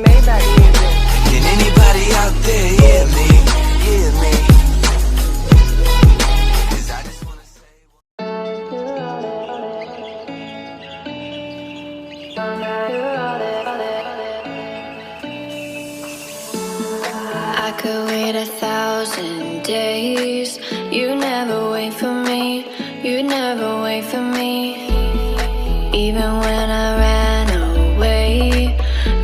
Maybach music. Can anybody out there hear me? Hear me? 'Cause I just wanna say I could wait 1,000 days. You never wait for me. You never wait for me. Even when I ran away,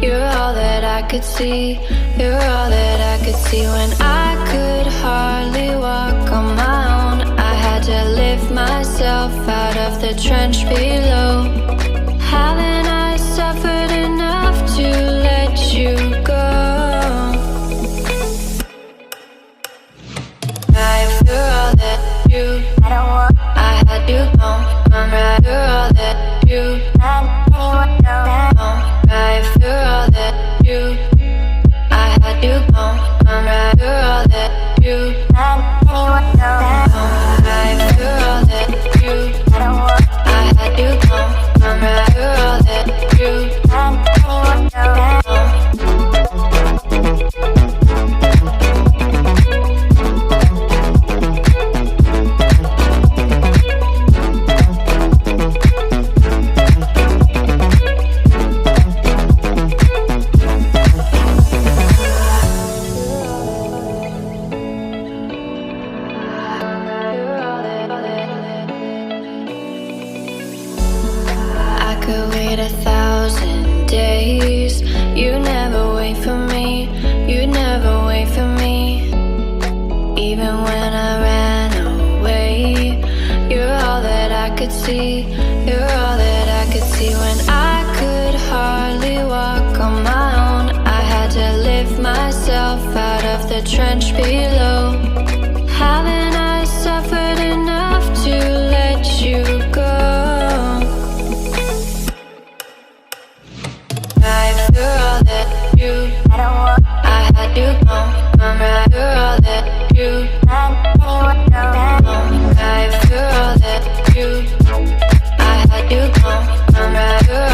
you're all that I could see. You're all that I could see. When I could hardly walk on my own, I had to lift myself out of the trench below. Haven't I suffered enough to let you go? You're all that you, I had you gone. I'm right. You're all that you, right. You're all that you, I had you gone. I'm right. You're all that you, right. You're all that you, I had you gone. I'm right. You're all that you, I could wait 1,000 days. You never wait for me. You never wait for me. Even when I ran away, you're all that I could see. You're all that I could see. When I could hardly walk on my own, I had to lift myself out of the trench below. Haven't I suffered enough to let you go? You're all that you, I had you gone. I'm right. You're all that you, right. You're all that you, I had you gone. I'm right. You're